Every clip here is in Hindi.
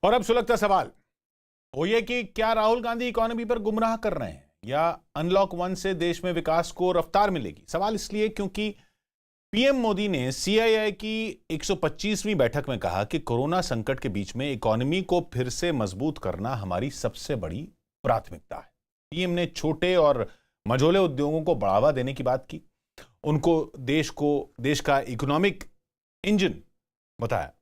और अब सुलगता सवाल वो ये कि क्या राहुल गांधी इकोनॉमी पर गुमराह कर रहे हैं या अनलॉक 1 से देश में विकास को रफ्तार मिलेगी। सवाल इसलिए क्योंकि पीएम मोदी ने सीआईआई की 125वीं बैठक में कहा कि कोरोना संकट के बीच में इकोनॉमी को फिर से मजबूत करना हमारी सबसे बड़ी प्राथमिकता है। पीएम ने छोटे और मझोले उद्योगों को बढ़ावा देने की बात की, उनको देश का इकोनॉमिक इंजन बताया।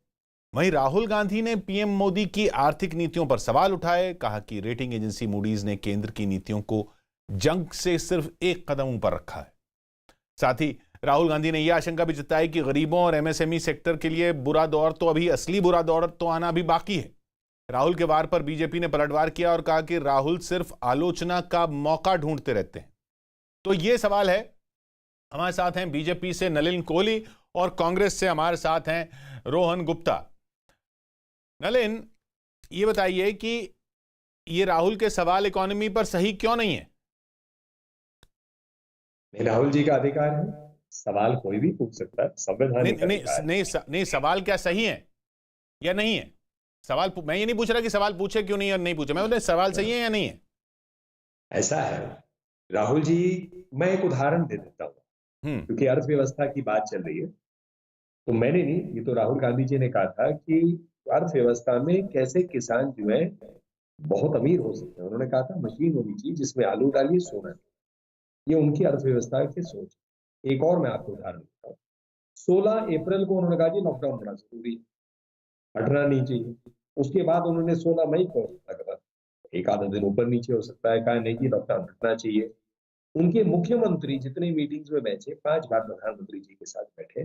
वहीं राहुल गांधी ने पीएम मोदी की आर्थिक नीतियों पर सवाल उठाए, कहा कि रेटिंग एजेंसी मूडीज ने केंद्र की नीतियों को जंग से सिर्फ एक कदम ऊपर रखा है। साथ ही राहुल गांधी ने यह आशंका भी जताई कि गरीबों और एमएसएमई सेक्टर के लिए बुरा दौर तो अभी असली बुरा दौर तो आना अभी बाकी है। राहुल के वार पर बीजेपी ने पलटवार किया और कहा कि राहुल सिर्फ आलोचना का मौका ढूंढते रहते हैं। तो यह सवाल है। हमारे साथ हैं बीजेपी से नलिन कोहली और कांग्रेस से हमारे साथ हैं रोहन गुप्ता। नलिन, ये बताइए कि ये राहुल के सवाल इकोनॉमी पर सही क्यों नहीं है? राहुल जी का अधिकार है, सवाल कोई भी पूछ सकता है, संवैधानिक अधिकार है। नहीं, सवाल क्या सही है या नहीं है? सवाल मैं ये नहीं पूछ रहा कि सवाल पूछे क्यों नहीं और नहीं पूछे, मैं बोलते सवाल सही है या नहीं है। ऐसा है राहुल जी, मैं एक उदाहरण दे देता हूँ क्योंकि अर्थव्यवस्था की बात चल रही है। तो मैंने नहीं, ये तो राहुल गांधी जी ने कहा था कि अर्थव्यवस्था में कैसे किसान जो है बहुत अमीर हो सकते हैं। उन्होंने कहा था मशीन होनी चाहिए जिसमें आलू डालिए सोना। ये उनकी अर्थव्यवस्था की सोच। एक और मैं आपको उदाहरण देता हूँ। 16 अप्रैल को उन्होंने कहा जी लॉकडाउन बड़ा जरूरी है, हटना नहीं चाहिए। उसके बाद उन्होंने 16 मई को लगभग एक आधा दिन ऊपर नीचे हो सकता है, कहा नहीं जी लॉकडाउन हटना चाहिए। उनके मुख्यमंत्री जितने मीटिंग्स में बैठे, 5 बार प्रधानमंत्री जी के साथ बैठे,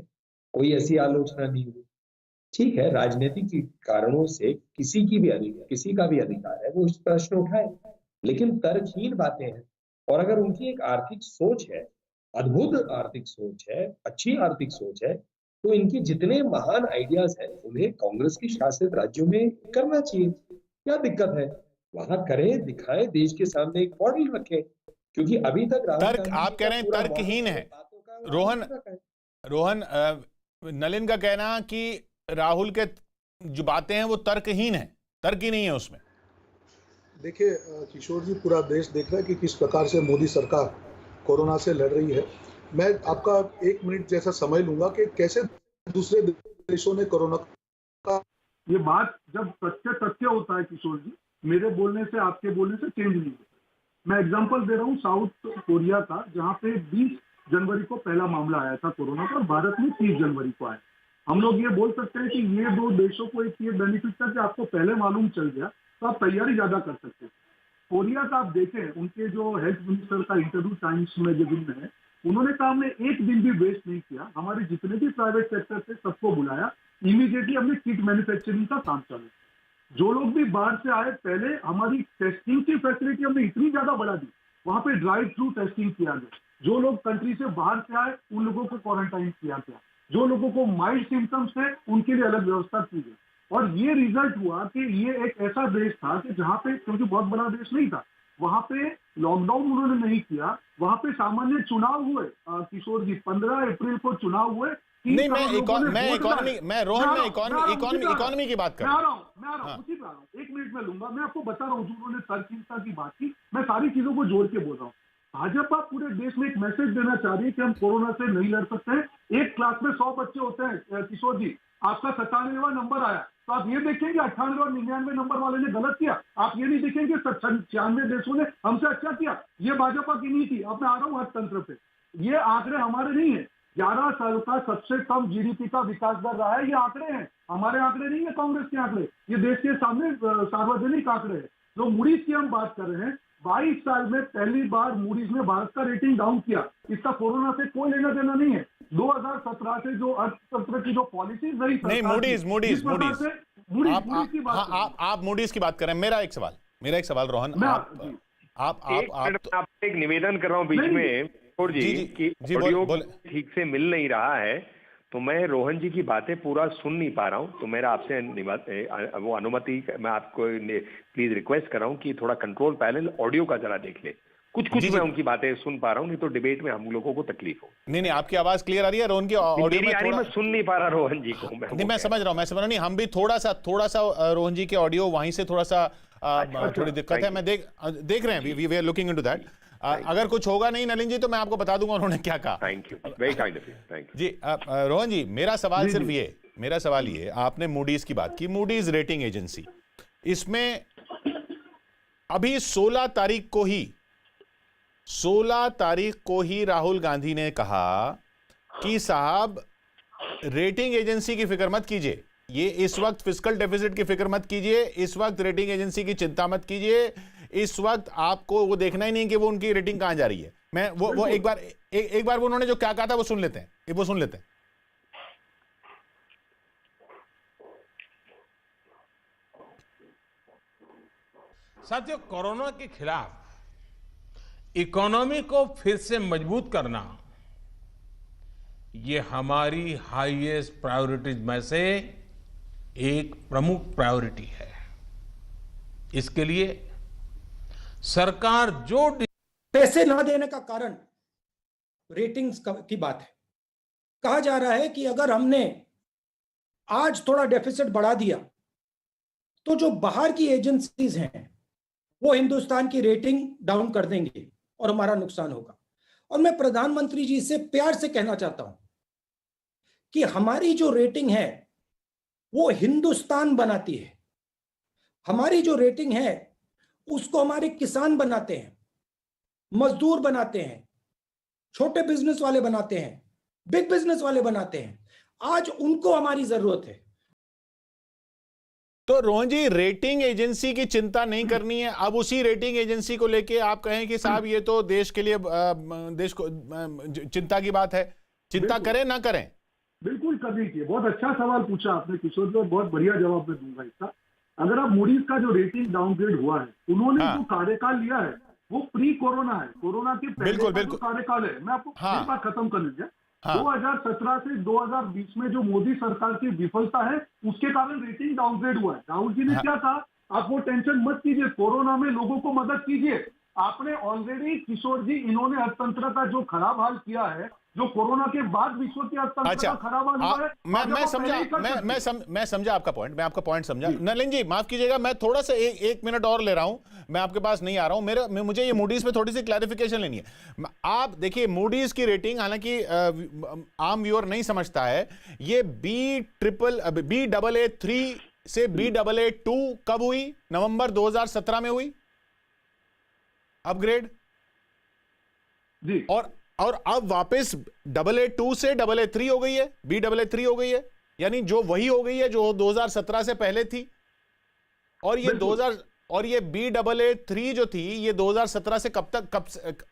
कोई ऐसी आलोचना नहीं हुई। ठीक है, राजनीतिक कारणों से किसी का भी अधिकार है वो इस प्रश्न उठाए, लेकिन तर्कहीन बातें हैं। और अगर उनकी एक आर्थिक सोच है, अद्भुत आर्थिक सोच है, अच्छी आर्थिक सोच है, तो इनके जितने महान आइडियाज हैं उन्हें कांग्रेस के शासित राज्यों में करना चाहिए। क्या दिक्कत है? वहां करें, दिखाएं, देश के सामने एक मॉडल रखें। क्योंकि अभी तक राहुल तर्क गांधी जी आप कह का रहे हैं पूरा तर्कहीन मॉडल है। बातों का रोहन रखा है। रोहन नलिन का कहना कि राहुल के जो बातें हैं वो तर्कहीन है, तर्क ही नहीं है उसमें। देखिए किशोर जी, पूरा देश देख रहा है कि किस प्रकार से मोदी सरकार कोरोना से लड़ रही है। मैं आपका 1 मिनट जैसा समय लूंगा कि कैसे दूसरे देशों ने कोरोना का, ये बात जब तथ्य होता है किशोर जी, मेरे बोलने से आपके बोलने से चेंज नहीं होता। मैं एग्जांपल दे रहा हूँ साउथ कोरिया का, जहाँ पे 20 जनवरी को पहला मामला आया था कोरोना का और भारत में 30 जनवरी को आया। हम लोग ये बोल सकते हैं कि ये दो देशों को एक ये बेनिफिट था कि आपको पहले मालूम चल गया तो आप तैयारी ज्यादा कर सकते हैं। कोरिया का आप देखें, उनके जो हेल्थ मिनिस्टर का इंटरव्यू टाइम्स मैगजीन में है, उन्होंने कहा हमने एक दिन भी वेस्ट नहीं किया, हमारे जितने भी प्राइवेट सेक्टर थे सबको बुलाया, इमीडिएटली हमने किट मैन्युफैक्चरिंग का काम चालू। जो लोग भी बाहर से आए, पहले हमारी टेस्टिंग की फैसिलिटी हमने इतनी ज्यादा बढ़ा दी, वहां पे ड्राइव थ्रू टेस्टिंग किया गया। जो लोग कंट्री से बाहर से आए उन लोगों को क्वारंटाइन किया गया, जो लोगों को माइल्ड सिम्टम्स थे उनके लिए अलग व्यवस्था की गई। और ये रिजल्ट हुआ कि ये एक ऐसा देश था कि जहां पे, क्योंकि बहुत बड़ा देश नहीं था, वहां पे लॉकडाउन उन्होंने नहीं किया, वहां पे सामान्य चुनाव हुए। किशोर जी, 15 अप्रैल को चुनाव हुए। नहीं, मैं इकोनॉमी की बात कर रहा हूँ। उसी पे आ रहा हूँ, 1 मिनट में लूंगा। मैं आपको बता रहा हूँ, जो उन्होंने तर्कहीनता की बात की, मैं सारी चीजों को जोड़ के बोल रहा हूँ। भाजपा पूरे देश में एक मैसेज देना चाह रही है कि हम कोरोना से नहीं लड़ सकते हैं। एक क्लास में 100 बच्चे होते हैं किशोर जी, आपका 97वां नंबर आया तो आप ये देखेंगे 98 और 99 नंबर वाले ने गलत किया, आप ये नहीं देखेंगे 96 देशों ने हमसे अच्छा किया। ये भाजपा की नीति। अब मैं आ रहा हूँ अर्थतंत्र पे। ये आंकड़े हमारे नहीं है। 11 साल का सबसे कम जीडीपी का विकास दर रहा है, ये आंकड़े हैं, हमारे आंकड़े नहीं है, कांग्रेस के आंकड़े। ये देश के सामने सार्वजनिक आंकड़े हैं। जो मूडीज की हम बात कर रहे हैं, 22 साल में पहली बार मूडीज ने भारत का रेटिंग डाउन किया। इसका कोरोना से कोई लेना देना नहीं है। 2017 से जो अर्थतंत्र की जो पॉलिसी रही, नहीं, मूडीज आप मूडीज की बात कर रहे हैं। मेरा एक सवाल रोहन, आप एक निवेदन कर रहा हूं बीच में कि ऑडियो ठीक से मिल नहीं रहा है, तो मैं रोहन जी की बातें पूरा सुन नहीं पा रहा हूं। तो मेरा आपसे वो अनुमति, मैं आपको प्लीज रिक्वेस्ट कर रहा हूं कि थोड़ा कंट्रोल पैनल ऑडियो का जरा देख ले। कुछ मैं उनकी बातें सुन पा रहा हूँ, नहीं तो डिबेट में हम लोगों को तकलीफ हो। नहीं, आपकी आवाज क्लियर आ रही है। रोहन की ऑडियो में मैं सुन नहीं पा रहा रोहन जी को। मैं समझ रहा हूँ। नहीं, हम भी थोड़ा सा रोहन जी के ऑडियो वहीं से थोड़ा सा थोड़ी दिक्कत है। मैं देख रहे हैं, we are looking into that. अगर कुछ होगा नहीं नलिन जी तो मैं आपको बता दूंगा उन्होंने क्या कहा। Thank you, very kind of you, thank you ji. Rohan ji, मेरा सवाल ये, आपने मूडीज की बात की, मूडीज रेटिंग एजेंसी, इसमें अभी 16 तारीख को ही राहुल गांधी ने कहा कि साहब रेटिंग एजेंसी की फिक्र मत कीजिए, ये इस वक्त फिस्कल डेफिसिट की फिक्र मत कीजिए, इस वक्त रेटिंग एजेंसी की चिंता मत कीजिए, इस वक्त आपको वो देखना ही नहीं कि वो उनकी रेटिंग कहां जा रही है। मैं वो एक बार वो उन्होंने जो क्या कहा था वो सुन लेते हैं। साथियों, कोरोना के खिलाफ इकोनॉमी को फिर से मजबूत करना, ये हमारी हाईएस्ट प्रायोरिटीज में से एक प्रमुख प्रायोरिटी है। इसके लिए सरकार जो पैसे ना देने का कारण रेटिंग्स की बात है। कहा जा रहा है कि अगर हमने आज थोड़ा डेफिसिट बढ़ा दिया तो जो बाहर की एजेंसीज हैं वो हिंदुस्तान की रेटिंग डाउन कर देंगे और हमारा नुकसान होगा। और मैं प्रधानमंत्री जी से प्यार से कहना चाहता हूं कि हमारी जो रेटिंग है वो हिंदुस्तान बनाती है। हमारी जो रेटिंग है उसको हमारे किसान बनाते हैं, मजदूर बनाते हैं, छोटे बिजनेस वाले बनाते हैं, बिग बिजनेस वाले बनाते हैं। आज उनको हमारी जरूरत है। तो रोहन जी, रेटिंग एजेंसी की चिंता नहीं करनी है। अब उसी रेटिंग एजेंसी को लेके आप कहें कि साहब ये तो देश के लिए, देश को चिंता की बात है, चिंता करें ना करें? बिल्कुल करनी चाहिए। बहुत अच्छा सवाल पूछा आपने किशोर जी, बहुत बढ़िया जवाब मैं दूंगा इसका। अगर आप मूडीज का जो रेटिंग डाउनग्रेड हुआ है, उन्होंने जो कार्यकाल लिया है वो प्री कोरोना है, कोरोना के पहले का जो कार्यकाल है। मैं आपको एक बात खत्म कर लीजिए। 2017 से 2020 में जो मोदी सरकार की विफलता है उसके कारण रेटिंग डाउनग्रेड हुआ है। राहुल जी ने क्या कहा, आप वो टेंशन मत कीजिए, कोरोना में लोगों को मदद कीजिए। आपने ऑलरेडी किशोर जी, इन्होंने अर्थतंत्र का जो खराब हाल किया है, जो कोरोना के बाद विश्व की अर्थतंत्र का खराब हाल हुआ है। मैं समझा आपका पॉइंट, मैं आपका पॉइंट समझा। नलिन जी माफ कीजिएगा, मैं थोड़ा सा एक मिनट और ले रहा हूं, मैं आपके पास नहीं आ रहा हूं। मुझे ये मूडीज पे थोड़ी सी क्लैरिफिकेशन लेनी है। आप देखिए, मूडीज की रेटिंग, हालांकि आम व्यूअर नहीं समझता है, ये Baa3 से Baa2 कब हुई? नवंबर 2017 में हुई अपग्रेड जी। और अब वापस Aa2 से Aa3 हो गई है, Baa3 हो गई है, यानी जो वही हो गई है जो 2017 से पहले थी। और ये Baa3 जो थी, ये 2017 से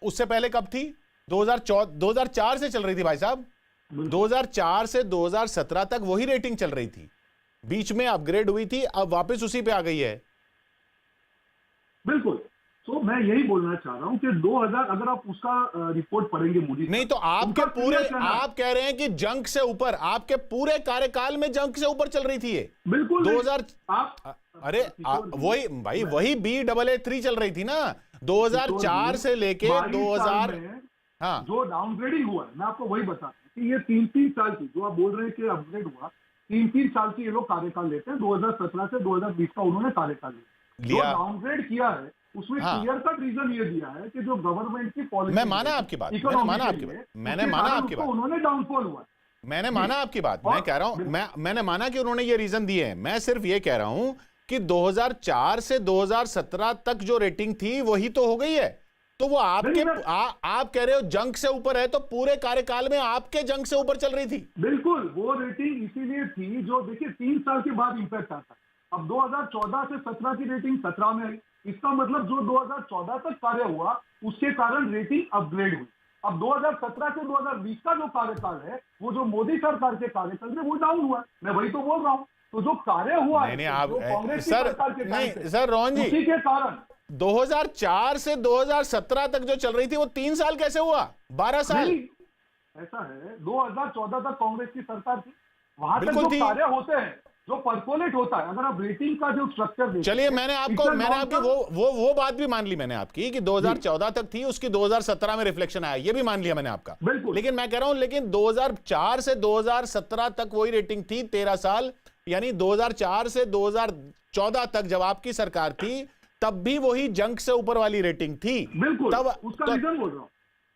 उससे पहले कब थी? 2004 से चल रही थी भाई साहब। 2004 से 2017 तक वही रेटिंग चल रही थी, बीच में अपग्रेड हुई थी, अब वापस उसी पे आ गई है। बिल्कुल। तो मैं यही बोलना चाह रहा हूं कि 2000, अगर आप उसका रिपोर्ट पढ़ेंगे मूडी, नहीं तो आप कह रहे हैं कि जंक से ऊपर, आपके पूरे कार्यकाल में जंक से ऊपर चल रही थी ये। बिल्कुल 2000 अरे वही भाई, वही Baa3 चल रही थी ना 2004 से लेके 2000। हाँ, जो डाउनग्रेडिंग हुआ है, मैं आपको वही बता कि ये 3 साल की, जो आप बोल रहे हैं कि अपग्रेड हुआ, 3 साल की ये लोग कार्यकाल लेते हैं। 2017 से 2020 का उन्होंने कार्यकाल लिया। डाउनग्रेड किया है उसमें क्लियर कट रीजन ये दिया है कि जो गवर्नमेंट की पॉलिसी, मैं माना आपकी बात, मैंने माना आपकी बात, उन्होंने डाउनफॉल हुआ, मैंने माना आपकी बात। मैं कह रहा हूं, मैंने माना कि उन्होंने ये रीजन दिए हैं। मैं सिर्फ ये कह रहा हूं कि 2004 से 2017 तक जो रेटिंग थी वही तो हो गई है। तो वो आपके आप कह रहे हो जंक से ऊपर है, तो पूरे कार्यकाल में आपके जंक से ऊपर चल रही थी। बिल्कुल, वो रेटिंग इसीलिए थी, जो देखिए 3 साल के बाद इंपैक्ट आता है। अब 2014 से 17 की रेटिंग 17 में आई, इसका मतलब जो 2014 तक कार्य हुआ उसके कारण रेटिंग अपग्रेड हुई। अब 2017 से 2020 का जो कार्यकाल है, वो जो मोदी सरकार के कार्यकाल में वो डाउन हुआ। मैं वही तो बोल रहा हूं। तो जो कार्य हुआ है कांग्रेस की सरकार के टाइम, सर रोहन जी, उसी के कारण 2004 से 2017 तक जो चल रही थी वो 3 साल कैसे हुआ? 12 साल। ऐसा है, 2014 तक कांग्रेस की सरकार थी, वहां तक जो कार्य होते हैं, जो परकोलेट होता है, अगर आप रेटिंग का जो स्ट्रक्चर, चलिए मैंने आपकी वो बात भी मान ली मैंने आपकी कि 2014 तक थी, उसकी 2017 में रिफ्लेक्शन आया, ये भी मान लिया मैंने आपका। लेकिन मैं कह रहा हूं, लेकिन 2004 से 2017 तक वही रेटिंग थी, 13 साल, यानी 2004 से 2014 तक जब आपकी सरकार थी तब भी वही जंक से ऊपर वाली रेटिंग थी। बिल्कुल, तब उसका रीजन बोल रहा हूं,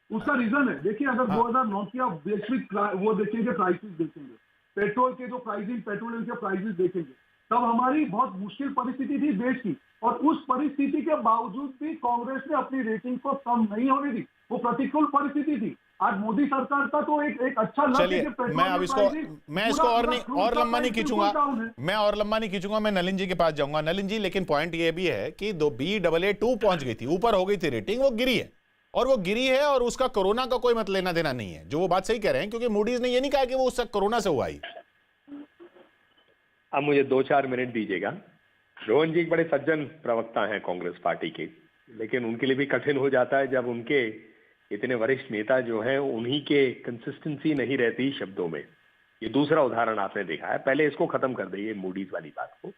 उसका रीजन है, देखिए अगर 2009 की आप वैश्विक वो देखेंगे, प्राइसेस देखेंगे, पेट्रोल के जो प्राइसिंग, पेट्रोलियम के प्राइसेस देखेंगे, तब हमारी बहुत मुश्किल परिस्थिति थी देश की, और उस परिस्थिति के बावजूद भी कांग्रेस ने अपनी रेटिंग को कम नहीं होने दी। वो प्रतिकूल परिस्थिति थी। आज मोदी सरकार का तो एक अच्छा लक्ष्य है कि मैं इसको और लंबा नहीं खींचूंगा, मैं नलिन जी के पास जाऊंगा। नलिन जी, लेकिन पॉइंट ये भी है कि BAA2 पहुंच गई थी, ऊपर हो गई थी रेटिंग, वो गिरी है, और वो गिरी है और उसका कोरोना का कोई मतलब लेना देना नहीं है, जो वो बात सही कह रहे हैं, क्योंकि मूडीज ने ये नहीं कहा कि वो उससे कोरोना से हुआ ही। अब मुझे 2-4 मिनट दीजिएगा। रोहन जी बड़े सज्जन प्रवक्ता हैं कांग्रेस पार्टी के, लेकिन उनके लिए भी कठिन हो जाता है जब उनके इतने वरिष्ठ नेता जो हैं उन्हीं के कंसिस्टेंसी नहीं रहती शब्दों में। ये दूसरा उदाहरण आपने देखा है। पहले इसको खत्म कर दीजिए, मूडीज वाली बात को।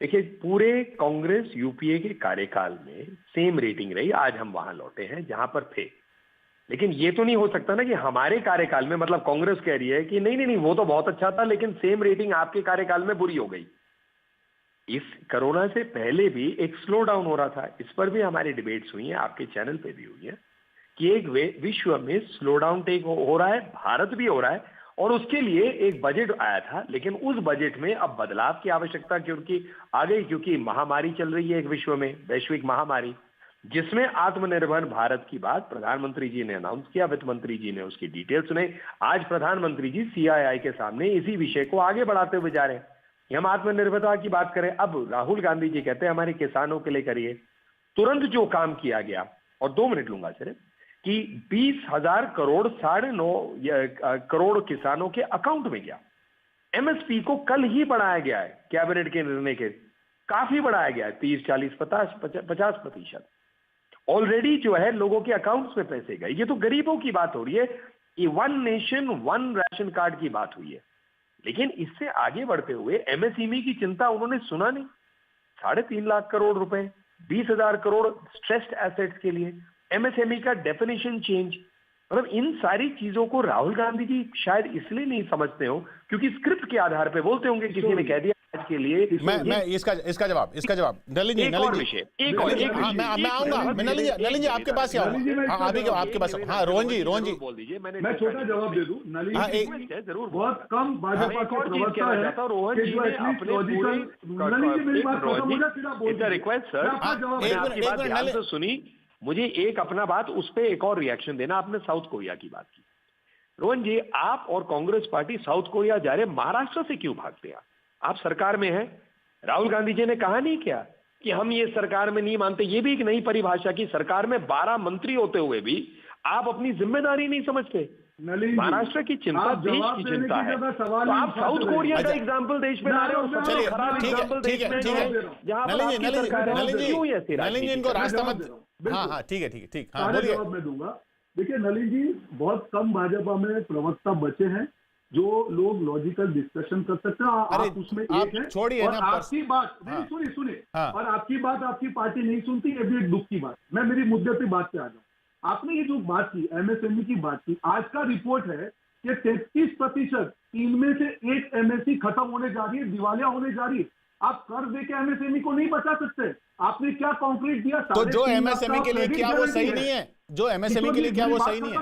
देखिए, पूरे कांग्रेस यूपीए के कार्यकाल में सेम रेटिंग रही। आज हम वहां लौटे हैं जहां पर थे, लेकिन ये तो नहीं हो सकता ना कि हमारे कार्यकाल में, मतलब कांग्रेस कह रही है कि नहीं वो तो बहुत अच्छा था, लेकिन सेम रेटिंग आपके कार्यकाल में बुरी हो गई। इस कोरोना से पहले भी एक स्लो डाउन हो रहा था, इस पर भी हमारी डिबेट्स हुई हैं, आपके चैनल पे भी हुई है, कि एक विश्व में स्लो डाउन टेक हो रहा है, भारत भी हो रहा है, और उसके लिए एक बजट आया था, लेकिन उस बजट में अब बदलाव की आवश्यकता क्योंकि आ गई, क्योंकि महामारी चल रही है एक विश्व में, वैश्विक महामारी, जिसमें आत्मनिर्भर भारत की बात प्रधानमंत्री जी ने अनाउंस किया, वित्त मंत्री जी ने उसकी डिटेल सुने। आज प्रधानमंत्री जी CII के सामने इसी विषय को आगे बढ़ाते हुए जा रहे हैं। हम आत्मनिर्भरता की बात करें, अब राहुल गांधी जी कहते हैं हमारे किसानों के लिए करिए। तुरंत जो काम किया गया, और 2 मिनट लूंगा सिर्फ, कि 20,000 करोड़ 9.5 करोड़ किसानों के अकाउंट में गया। MSP को कल ही बढ़ाया गया है कैबिनेट के निर्णय के, काफी बढ़ाया गया है, 30, 40, 50% ऑलरेडी जो है लोगों के अकाउंट्स में पैसे गए। ये तो गरीबों की बात हो रही है, ये 1 नेशन 1 राशन कार्ड की बात हुई है। लेकिन इससे आगे बढ़ते हुए MSME की चिंता उन्होंने सुना नहीं। 3.5 लाख करोड़ रुपए, 20,000 करोड़ स्ट्रेस्ड एसेट्स के लिए, MSME का डेफिनेशन चेंज, मतलब इन सारी चीजों को राहुल गांधी जी शायद इसलिए नहीं समझते हो क्योंकि स्क्रिप्ट के आधार पे बोलते होंगे, किसी ने कह दिया आज के लिए। मैं इसका जवाब नलिन जी, मैं आऊंगा, मैं नलिन जी आपके पास ही आऊंगा, आपके पास। हाँ, रोहन जी बोल दीजिए, मैं छोटा जवाब दे दूं। नलिन जरूर, बहुत कम भाजपा के प्रवक्ता है। रोहन जी ने अपने रिक्वेस्ट सर, आपकी बात ध्यान से सुनी, मुझे एक अपना बात उस पर एक और रिएक्शन देना। आपने साउथ कोरिया की बात की, रोहन जी, आप और कांग्रेस पार्टी साउथ कोरिया जा रहे, महाराष्ट्र से क्यों भागते हैं? आप सरकार में हैं। राहुल गांधी जी ने कहा नहीं क्या कि हम ये सरकार में नहीं मानते? ये भी एक नई परिभाषा की, सरकार में 12 मंत्री होते हुए भी आप अपनी जिम्मेदारी नहीं समझते। महाराष्ट्र की चिंता देश की चिंता है, तो आप साउथ कोरिया का एग्जांपल देश में ला रहे हो। सबसे खराब एग्जांपल देश में जहां पर आपकी सरकार है, क्यों ऐसी राजनीति? इनको रास्ता मत। हाँ, ठीक है, हाँ बोलिए। जवाब मैं दूंगा। देखिए नलिन जी, बहुत कम भाजपा में प्रवक्ता बचे हैं जो लोग लॉजिकल डिस्कशन कर सकते हैं। आप उसमें एक है, छोड़िए और ना, आपकी बात नहीं, सुनिए, और आपकी बात आपकी पार्टी नहीं सुनती, ये भी एक दुख की बात। मैं मेरी मुद्दे पे बात पे आ जाऊं। आपने ये जो बात की, MSME की बात की, आज का रिपोर्ट है कि 33%, 3 में से 1 MSE खत्म होने जा रही है, दिवालिया होने जा रही है। आप कर्ज देके MSME को नहीं बचा सकते। आपने क्या कॉन्क्रीट दिया? तो जो MSME के लिए क्या वो सही नहीं है? जो MSME के लिए क्या वो सही नहीं है?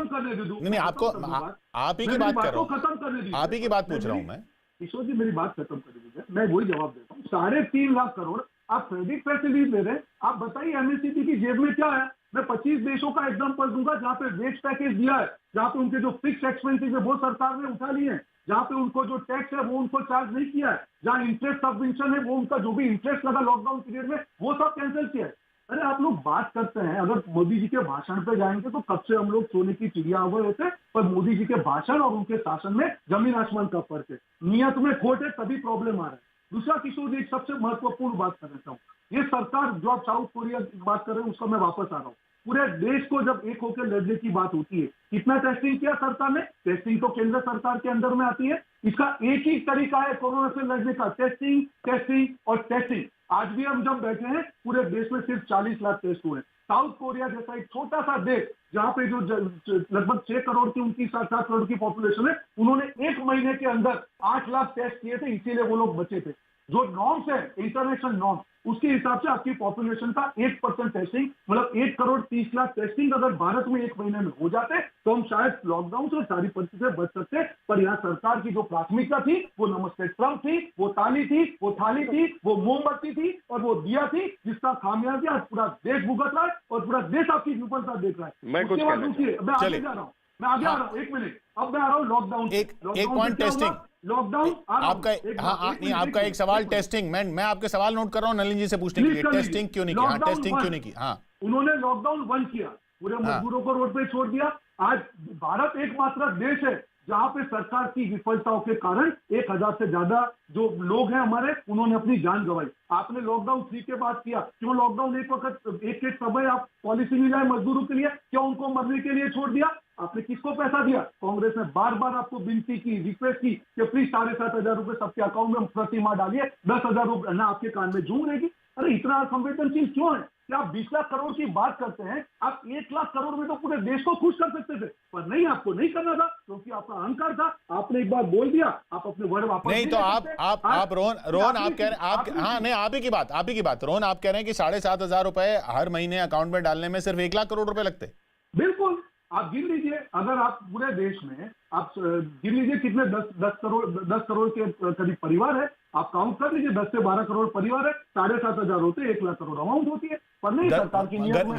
नहीं, आपको आप ही की बात कर रहा हूँ, खत्म करने दीजिए, आप ही की बात पूछ रहा हूँ मैं। किशोर जी, मेरी बात खत्म कर दीजिए, मैं वही जवाब देता हूँ। 3.5 लाख करोड़ आप क्रेडिट फैसिलिटी दे रहे हैं। आप बताइए MSME की जेब में क्या है? मैं 25 देशों का एग्जांपल दूंगा जहां पे वेज पैकेज दिया है, जहां पे उनके जो फिक्स एक्सपेंसेस है वो सरकार ने उठा लिए हैं, जहां पे उनको जो टैक्स है वो उनको चार्ज नहीं किया है, जहां इंटरेस्ट सबवेंशन है वो उनका जो भी इंटरेस्ट लगा लॉकडाउन पीरियड में वो सब कैंसिल किया है। अरे आप लोग बात करते हैं, अगर मोदी जी के भाषण पे जाएंगे तो कब से हम लोग सोने की चिड़िया हुए होते, पर मोदी जी के भाषण और उनके शासन में जमीन आसमान का फर्क है। नियत में खोट है, तभी प्रॉब्लम आ रहा है। दूसरा किशोर जी, एक सबसे महत्वपूर्ण बात करना चाहूँ, ये सरकार जो आप साउथ कोरिया की बात कर रहे हैं उसका मैं वापस आ रहा हूँ। पूरे देश को जब एक होकर लड़ने की बात होती है, कितना टेस्टिंग किया सरकार ने? टेस्टिंग तो केंद्र सरकार के अंदर में आती है, इसका एक ही तरीका है कोरोना से लड़ने का, टेस्टिंग टेस्टिंग और टेस्टिंग। आज भी हम जब बैठे हैं पूरे देश में सिर्फ 40 लाख टेस्ट हुए। साउथ कोरिया जैसा एक छोटा सा देश जहां पे जो लगभग 6 करोड़ की उनकी 7 करोड़ की पॉपुलेशन है, उन्होंने 1 महीने के अंदर 8 लाख टेस्ट किए थे, इसीलिए वो लोग बचे थे। जो नॉर्म्स है इंटरनेशनल नॉर्म, उसके हिसाब से आपकी पॉपुलेशन का 1% टेस्टिंग, मतलब 1 करोड़ 30 लाख टेस्टिंग अगर भारत में 1 महीने में हो जाते तो हम शायद लॉकडाउन से सारी परिस्थितियां बच सकते। पर यहाँ सरकार की जो प्राथमिकता थी वो नमस्ते ट्रंप थी, वो ताली थी, वो थाली थी, वो मोमबत्ती थी और वो दिया थी, जिसका खामियाजी आज पूरा देश भुगत रहा है और पूरा देश आपकी विफलता देख रहा है। मैं कुछ मैं आगे जा रहा हूँ, मैं आगे आ रहा हूँ, 1 मिनट, अब मैं आ रहा हूँ लॉकडाउन। एक पॉइंट टेस्टिंग, लॉकडाउन आपका नहीं, आपका एक सवाल टेस्टिंग, मैं आपके सवाल नोट कर रहा हूं नलिन जी से पूछने के लिए, टेस्टिंग क्यों नहीं की? हाँ, टेस्टिंग क्यों नहीं की? हाँ, उन्होंने लॉकडाउन बंद किया, पूरे मजदूरों को रोड पे छोड़ दिया। आज भारत एकमात्र देश है जहां पे सरकार की विफलताओं के कारण 1000 से ज्यादा जो लोग हैं हमारे, उन्होंने अपनी जान गंवाई। आपने लॉकडाउन 3 के बाद किया, क्यों लॉकडाउन एक वक्त एक समय आप पॉलिसी मिला है मजदूरों के लिए, क्यों उनको मरने के लिए छोड़ दिया? आपने किसको पैसा दिया? कांग्रेस ने बार बार आपको विनती की, रिक्वेस्ट की कि प्लीज 7,500 रुपए सबके अकाउंट में प्रति माह डालिए, 10,000 रुपए ना आपके कान में जूं रहेगी। अरे इतना संवेदनशील क्यों है कि आप 20 लाख करोड़ की बात करते हैं? आप 1 लाख करोड़ में तो पूरे देश को खुश कर सकते थे, पर नहीं, आपको नहीं करना था क्योंकि आपका अहंकार था। आपने एक बार बोल दिया, आप अपने वर्ड वापस नहीं। तो आप रोहन आप कह रहे हैं, हाँ नहीं, आप ही की बात रोहन, आप कह रहे हैं कि 7,500 रुपए हर महीने अकाउंट में डालने में सिर्फ 1 लाख करोड़ रुपए लगते। बिल्कुल, आप गिन लीजिए, अगर आप पूरे देश में आप गिन लीजिए कितने 10 करोड़ के करीब परिवार है, आप काउंट कर लीजिए, 10 से 12 करोड़ परिवार है, 7,500 होते 1 लाख करोड़ अमाउंट होती है। पर नहीं, सरकार की नीयत में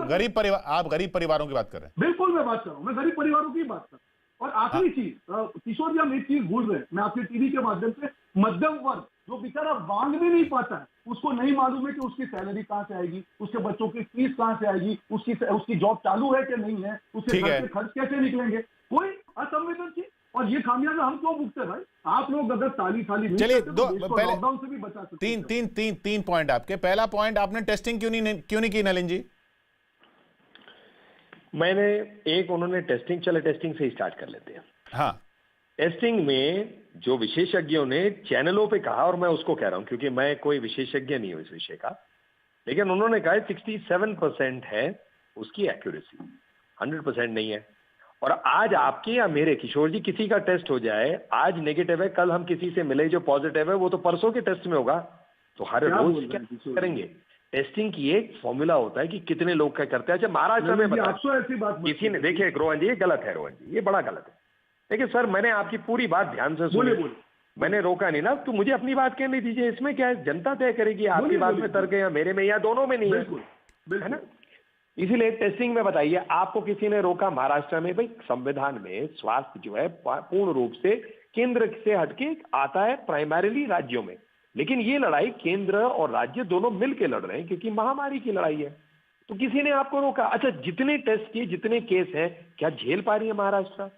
गरीब परिवार, आप गरीब परिवारों की बात कर रहे हैं। बिल्कुल मैं बात कर रहा हूँ, मैं गरीब परिवारों की बात कर रहा हूँ। और आखिरी चीज, किशोर जी, हम एक चीज भूल रहे हैं, मैं आपके टीवी के माध्यम से, मध्यम वर्ग जो बेचारा मांग भी नहीं पाता है, उसको नहीं मालूम है कि उसकी सैलरी कहां से आएगी, उसके बच्चों की फीस कहां से आएगी, उसकी जॉब चालू है कि नहीं है, उसके घर के खर्च कैसे निकलेंगे, कोई असंवेदनशील। और ये खामियाजा हम क्यों भुगते भाई? आप लोग अगर ताली चलिए, लॉकडाउन से भी बचा सकते। तीन पॉइंट आपके। पहला पॉइंट, आपने टेस्टिंग क्यों नहीं की नलिन जी? उन्होंने टेस्टिंग, चले टेस्टिंग से ही स्टार्ट कर लेते हैं। हाँ, टेस्टिंग में जो विशेषज्ञों ने चैनलों पे कहा, और मैं उसको कह रहा हूं क्योंकि मैं कोई विशेषज्ञ नहीं हूं इस विषय का, लेकिन उन्होंने कहा 67% है उसकी एक्यूरेसी, 100% नहीं है। और आज आपके या मेरे, किशोर जी, किसी का टेस्ट हो जाए, आज नेगेटिव है, कल हम किसी से मिले जो पॉजिटिव है, वो तो परसों के टेस्ट में होगा। तो हर रोज क्या करेंगे? टेस्टिंग की एक फॉर्मूला होता है कि कितने लोग क्या करते हैं। अच्छा, महाराष्ट्र में ऐसी बात किसी ने, देखिए रोहन जी, ये गलत है, रोहन जी, ये बड़ा गलत है। देखिए सर, मैंने आपकी पूरी बात ध्यान से सुनी, मैंने रोका नहीं ना, तो मुझे अपनी बात कहने दीजिए। इसमें क्या है, जनता तय करेगी आपकी बात में तर्क है या मेरे में, या दोनों में नहीं है ना। इसीलिए टेस्टिंग में बताइए, आपको किसी ने रोका महाराष्ट्र में? भाई, संविधान में स्वास्थ्य जो है पूर्ण रूप से केंद्र से हटके आता है, प्राइमरीली राज्यों में, लेकिन ये लड़ाई केंद्र और राज्य दोनों मिलकर लड़ रहे हैं क्योंकि महामारी की लड़ाई है। तो किसी ने आपको रोका? अच्छा, जितने टेस्ट किए, जितने केस हैं, क्या झेल पा रही है महाराष्ट्र?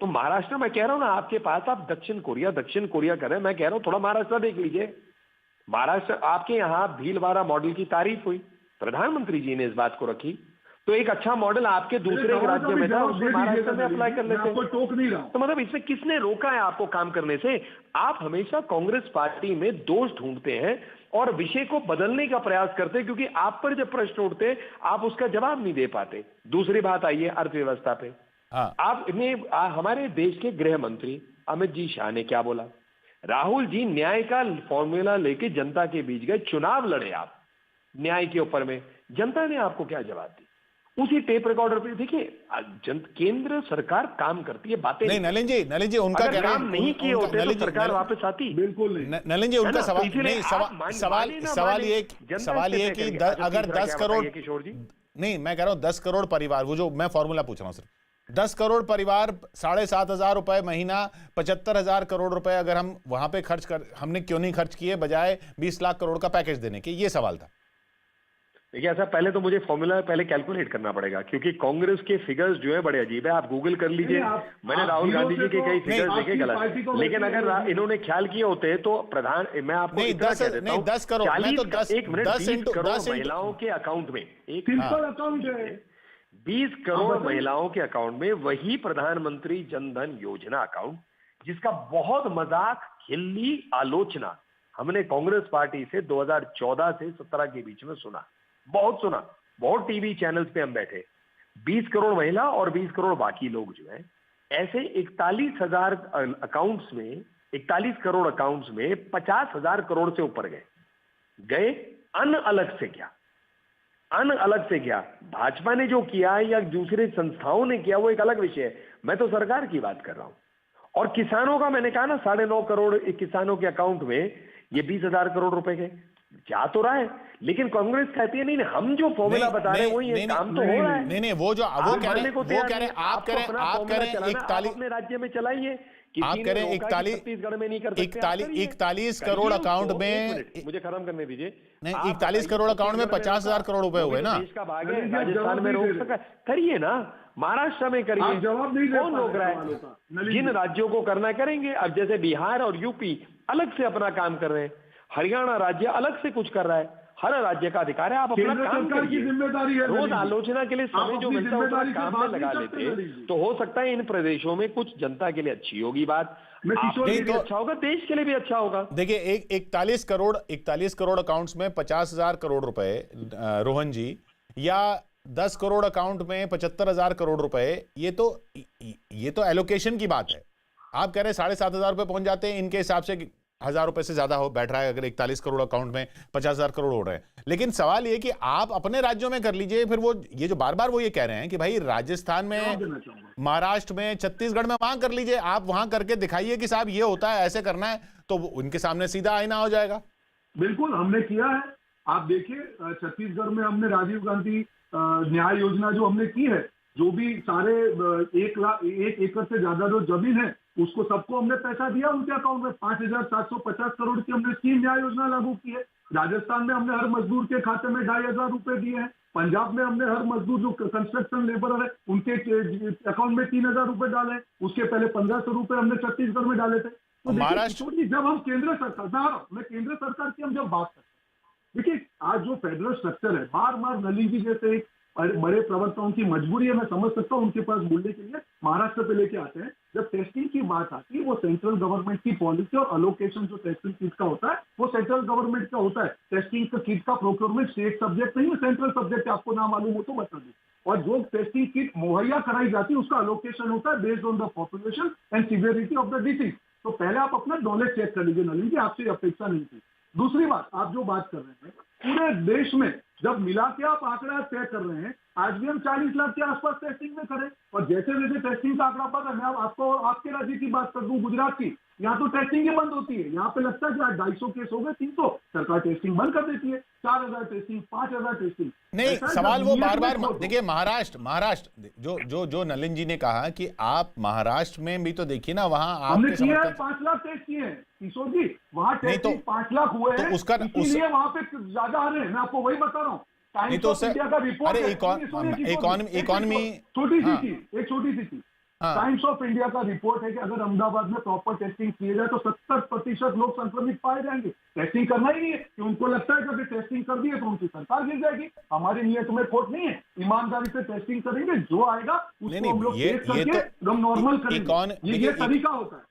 तो महाराष्ट्र, मैं कह रहा हूं ना, आपके पास आप दक्षिण कोरिया कर रहे हैं, मैं कह रहा हूं थोड़ा महाराष्ट्र देख लीजिए। महाराष्ट्र, आपके यहाँ भीलवाड़ा मॉडल की तारीफ हुई, प्रधानमंत्री जी ने इस बात को रखी, तो एक अच्छा मॉडल आपके दूसरे राज्यों में था, उसमें महाराष्ट्र में अप्लाई कर लेते हैं। टोक नहीं रहा। तो मतलब इसमें किसने रोका है आपको काम करने से? आप हमेशा कांग्रेस पार्टी में दोष ढूंढते हैं और विषय को बदलने का प्रयास करते हैं, क्योंकि आप पर जब प्रश्न उठते आप उसका जवाब नहीं दे पाते। दूसरी बात आइए अर्थव्यवस्था पे। आपने, हमारे देश के गृह मंत्री अमित जी शाह ने क्या बोला? राहुल जी न्याय का फॉर्मूला लेके जनता के बीच गए, चुनाव लड़े आप न्याय के ऊपर में, जनता ने आपको क्या जवाब दी? उसी टेप रिकॉर्डर पे देखिए, केंद्र सरकार काम करती है, बातें नहीं। नलिन जी, उनका कहना है, नहीं किए होते तो सरकार वापस आती। बिल्कुल नहीं। नलिन जी, उनका सवाल ये कि अगर 10 करोड़, किशोर जी, नहीं, मैं कह रहा हूं 10 करोड़ परिवार, वो जो मैं फॉर्मूला पूछ रहा हूं सिर्फ, 10 करोड़ परिवार, 7,500 रुपए महीना, 75,000 करोड़ रुपए अगर हम वहां पे खर्च कर, हमने क्यों नहीं खर्च किए बजाय 20 लाख करोड़ का पैकेज देने के? ये सवाल था। देखिए ऐसा, पहले तो मुझे फॉर्मूला पहले कैलकुलेट करना पड़ेगा, क्योंकि कांग्रेस के फिगर्स जो है बड़े अजीब है। आप गूगल कर लीजिए, मैंने राहुल गांधी जी के कई फिगर्स देखे गलत, लेकिन अगर इन्होंने ख्याल किए होते तो प्रधान, मैं आपको इतना कह देता हूं, 10 करोड़, मैं तो 10 करोड़ महिलाओं के अकाउंट में, एक अकाउंट है, 20 करोड़ महिलाओं के अकाउंट में वही प्रधानमंत्री जनधन योजना अकाउंट जिसका बहुत मजाक, खिल्ली, आलोचना हमने कांग्रेस पार्टी से 2014 से 17 के बीच में सुना, बहुत सुना। बहुत टीवी चैनल्स पे हम बैठे, 20 करोड़ महिला और 20 करोड़ बाकी लोग जो है, ऐसे 41,000 अकाउंट्स में, 41 करोड़ अकाउंट्स में 50,000 करोड़ से ऊपर गए। अन अलग से क्या, अन अलग से क्या भाजपा ने जो किया या दूसरे संस्थाओं ने किया वो एक अलग विषय है। मैं तो सरकार की बात कर रहा हूं। और किसानों का मैंने कहा ना, 9.5 करोड़ किसानों के अकाउंट में ये 20,000 करोड़ रुपए गए। जा तो रहा है, लेकिन कांग्रेस कहती है नहीं, हम जो फॉर्मूला बता रहे हैं वही है, काम तो हो रहा है। नहीं, वो कह रहे हैं, आप कह रहे हैं 41, अपने राज्य में चलाइए, आप कह रहे हैं छत्तीसगढ़ में नहीं कर सकते। 41 करोड़ अकाउंट में, मुझे खत्म करने दीजिए। नहीं, 41 करोड़ अकाउंट में 50,000 करोड़ रुपए हुए ना। देश का भाग है, राजस्थान में रोक सका, करिए ना, महाराष्ट्र में करिए, कौन रोक रहा है? जिन राज्यों को करना करेंगे। अब जैसे बिहार और यूपी अलग से अपना काम कर रहे हैं, हरियाणा राज्य अलग से कुछ कर रहा है, हर राज्य का अधिकार है, आप अपना काम करिए। जिम्मेदारी है, रोज आलोचना के लिए समय जो मिलता है उसमें काम में लगा लेते, तो हो सकता है इन प्रदेशों में कुछ जनता के लिए अच्छी होगी बात, आपके लिए भी अच्छा होगा, देश के लिए भी अच्छा होगा। देखिए, 41 करोड़ अकाउंट्स में 50,000 करोड़ रुपए, रोहन जी, या 10 करोड़ अकाउंट में 75,000 करोड़ रुपए, ये तो एलोकेशन की बात है। आप कह रहे हैं 7,500 रुपए पहुंच जाते हैं, इनके हिसाब से 1,000 रुपए से ज्यादा हो बैठ रहा है अगर 41 करोड़ अकाउंट में 50,000 करोड़ हो रहे हैं। लेकिन सवाल ये कि आप अपने राज्यों में कर लीजिए, फिर वो ये जो बार बार वो ये कह रहे हैं कि भाई राजस्थान में, महाराष्ट्र में, छत्तीसगढ़ में वहां कर लीजिए, आप वहां करके दिखाइए कि साहब ये होता है, ऐसे करना है, तो उनके सामने सीधा आईना हो जाएगा। बिल्कुल, हमने किया है। आप देखिए, छत्तीसगढ़ में हमने राजीव गांधी न्याय योजना जो हमने की है, जो भी सारे 1 एकड़ से ज्यादा जो जमीन है उसको सबको हमने पैसा दिया उनके अकाउंट में। 5,750 करोड़ की हमने स्कीम न्याय योजना लागू की है। राजस्थान में हमने हर मजदूर के खाते में 2,500 रुपए दिए हैं। पंजाब में हमने हर मजदूर जो कंस्ट्रक्शन लेबर है उनके अकाउंट में 3,000 रुपए डाले। उसके पहले 1,500 रुपए हमने छत्तीसगढ़ में डाले थे। तो देखिए, जब हम केंद्र सरकार, मैं केंद्र सरकार की हम जब बात करते हैं, देखिए आज जो फेडरल स्ट्रक्चर है, बार नलिन जी जैसे बड़े प्रवक्ताओं की मजबूरी है, मैं समझ सकता हूं, उनके पास बोलने के लिए महाराष्ट्र पे लेके आते हैं। जब टेस्टिंग की बात आती है, वो सेंट्रल गवर्नमेंट की पॉलिसी और अलोकेशन जो टेस्टिंग किट का होता है वो सेंट्रल गवर्नमेंट का होता है। टेस्टिंग किट का प्रोक्योरमेंट स्टेट सब्जेक्ट नहीं है, सेंट्रल सब्जेक्ट है। आपको ना मालूम हो तो बता दूं। और जो टेस्टिंग किट मुहैया कराई जाती है उसका अलोकेशन होता है based on the population and severity of the disease. तो पहले आप अपना नॉलेज चेक कर लीजिए नलिन जी, आपसे अपेक्षा नहीं थी। दूसरी बात, आप जो बात कर रहे हैं, पूरे देश में जब मिला के आप आंकड़ा तय कर रहे हैं, आज भी हम 40 लाख के आसपास टेस्टिंग में करें, और जैसे जैसे टेस्टिंग का आंकड़ा पता, मैं आपको आपके राज्य की बात कर दूं, गुजरात की, यहाँ तो टेस्टिंग ही बंद होती है। यहाँ पे लगता है कि आज 250 केस हो गए, 300, सरकार टेस्टिंग बंद कर देती है। 4,000 टेस्टिंग, 5,000 टेस्टिंग। नहीं, सवाल वो बार देखिए, महाराष्ट्र जो नलिन जी ने कहा कि आप महाराष्ट्र में भी तो देखिए ना, वहां हमने किया है, 5 लाख टेस्ट किए हैं किशोर जी, वहां टेस्टिंग 5 लाख हुए हैं, इसीलिए वहां पे ज्यादा आ रहे हैं। मैं आपको वही बता रहा हूँ। टाइम्स ऑफ इंडिया का रिपोर्ट, इकोनॉमी छोटी सी थी, टाइम्स ऑफ इंडिया का रिपोर्ट है कि अगर अहमदाबाद में प्रॉपर टेस्टिंग किए जाए तो 70% लोग संक्रमित पाए जाएंगे। टेस्टिंग करना ही नहीं है कि उनको लगता है कि अगर टेस्टिंग कर दी है तो उनकी सरकार गिर जाएगी। हमारी नीयत में खोट नहीं है, ईमानदारी से टेस्टिंग करेंगे, जो आएगा उसको हम लोग टेस्ट करके एकदम नॉर्मल करेंगे। ये तरीका होता है।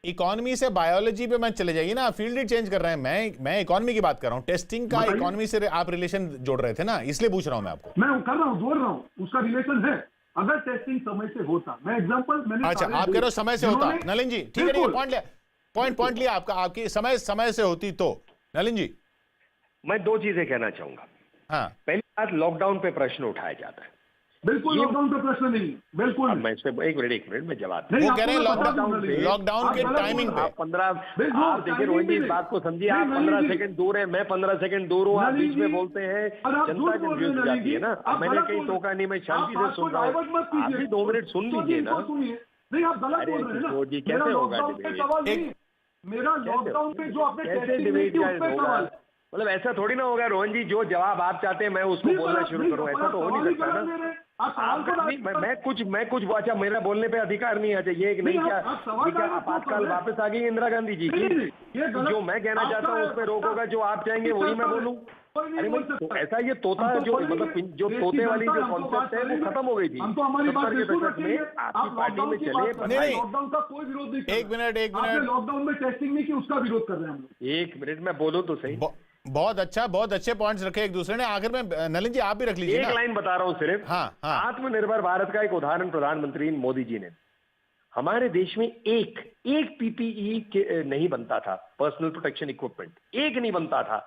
इकोनॉमी से बायोलॉजी पे मत चले जाइए ना, फील्ड ही चेंज कर रहे हैं। मैं इकोनॉमी की बात कर रहा हूँ, टेस्टिंग का इकोनॉमी से आप रिलेशन जोड़ रहे थे ना, इसलिए पूछ रहा हूं मैं आपको। मैं कर रहा हूँ, जोड़ रहा हूँ, उसका रिलेशन है। अगर टेस्टिंग समय से होता, मैं एग्जांपल मैंने, अच्छा आप कह रहे हो समय से होता, नलिन जी ठीक है, पॉइंट लिया आपका, आपकी समय से होती तो। नलिन जी, मैं 2 चीजें कहना चाहूंगा। हाँ, पहली बात, लॉकडाउन पे प्रश्न उठाया जाता है, बिल्कुल लॉकडाउन पे प्रश्न नहीं, बिल्कुल। मैं इस पे एक मिनट में जवाब वो कह रहे हैं लॉकडाउन के टाइमिंग पे। आप देखिए रोहित जी, इस बात को समझिए, आप 15 सेकंड दूर है, मैं 15 सेकंड दूर हूँ, आप बीच में बोलते हैं, जनता कंफ्यूज हो जाती है ना। मैंने कहीं टोका नहीं, मैं शांति से सुन रहा हूँ, आप भी 2 मिनट सुन लीजिए ना। नहीं, आप गलत बोल रहे हैं ना। जी, कैसे होगा मेरा लॉकडाउन पे जो आपने टेस्टिंग की उस पे सवाल, मतलब ऐसा थोड़ी ना होगा रोहन जी, जो जवाब आप चाहते हैं मैं उसको बोलना शुरू करूं, ऐसा तो हो नहीं सकता ना। मैं कुछ अच्छा मेरा बोलने पे अधिकार नहीं है। ये एक नहीं क्या आपातकाल वापस आ गई इंदिरा गांधी जी की? जो मैं कहना चाहता हूँ उस पर रोक होगा, जो आप चाहेंगे वही मैं बोलूँ। अरे भाई तो ऐसा ये तोता जो मतलब जो तोते वाली जो कॉन्सेप्ट है वो खत्म हो गई थी। हम तो हमारी बात में आपकी पार्टी में चले। लॉकडाउन का कोई विरोध नहीं। एक मिनट लॉकडाउन में टेस्टिंग नहीं की, उसका विरोध कर रहे हैं हम लोग। एक मिनट में बोलो तो सही। बहुत अच्छा, बहुत अच्छे पॉइंट्स रखे एक दूसरे ने। आखिर में नलिन जी आप भी रख लीजिए। एक लाइन बता रहा हूं सिर्फ। हाँ। आत्मनिर्भर भारत का एक उदाहरण प्रधानमंत्री मोदी जी ने, हमारे देश में एक पीपीई नहीं बनता था, पर्सनल प्रोटेक्शन इक्विपमेंट एक नहीं बनता था।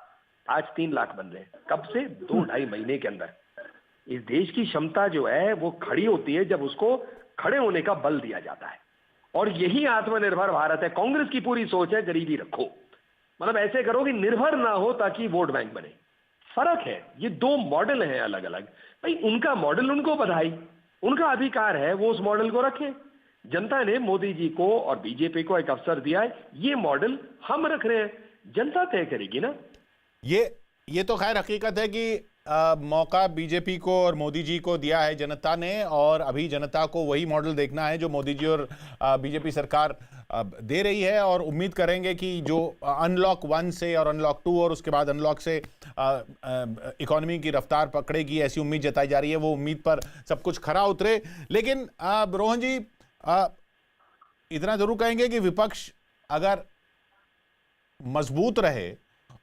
आज 3 लाख बन रहे हैं। कब से? 2-2.5 महीने के अंदर। इस देश की क्षमता जो है वो खड़ी होती है जब उसको खड़े होने का बल दिया जाता है, और यही आत्मनिर्भर भारत है। कांग्रेस की पूरी सोच है गरीबी रखो, मतलब ऐसे करो कि निर्भर ना हो ताकि वोट बैंक बने। फर्क है, ये 2 मॉडल हैं अलग अलग। भाई उनका मॉडल उनको बधाई, उनका अधिकार है वो उस मॉडल को रखें। जनता ने मोदी जी को और बीजेपी को एक अवसर दिया है, ये मॉडल हम रख रहे हैं, जनता तय करेगी ना। ये तो खैर हकीकत है कि मौका बीजेपी को और मोदी जी को दिया है जनता ने, और अभी जनता को वही मॉडल देखना है जो मोदी जी और बीजेपी सरकार दे रही है। और उम्मीद करेंगे कि जो अनलॉक 1 से और अनलॉक 2 और उसके बाद अनलॉक से इकोनॉमी की रफ्तार पकड़ेगी, ऐसी उम्मीद जताई जा रही है। वो उम्मीद पर सब कुछ खरा उतरे। लेकिन रोहन जी इतना जरूर कहेंगे कि विपक्ष अगर मजबूत रहे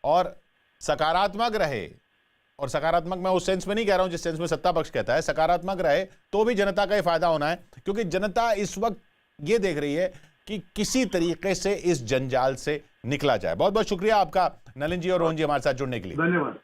और सकारात्मक रहे, और सकारात्मक मैं उस सेंस में नहीं कह रहा हूं जिस सेंस में सत्ता पक्ष कहता है, सकारात्मक रहे तो भी जनता का ये फायदा होना है। क्योंकि जनता इस वक्त ये देख रही है कि किसी तरीके से इस जंजाल से निकला जाए। बहुत बहुत शुक्रिया आपका नलिन जी और रोहन जी हमारे साथ जुड़ने के लिए। धन्यवाद।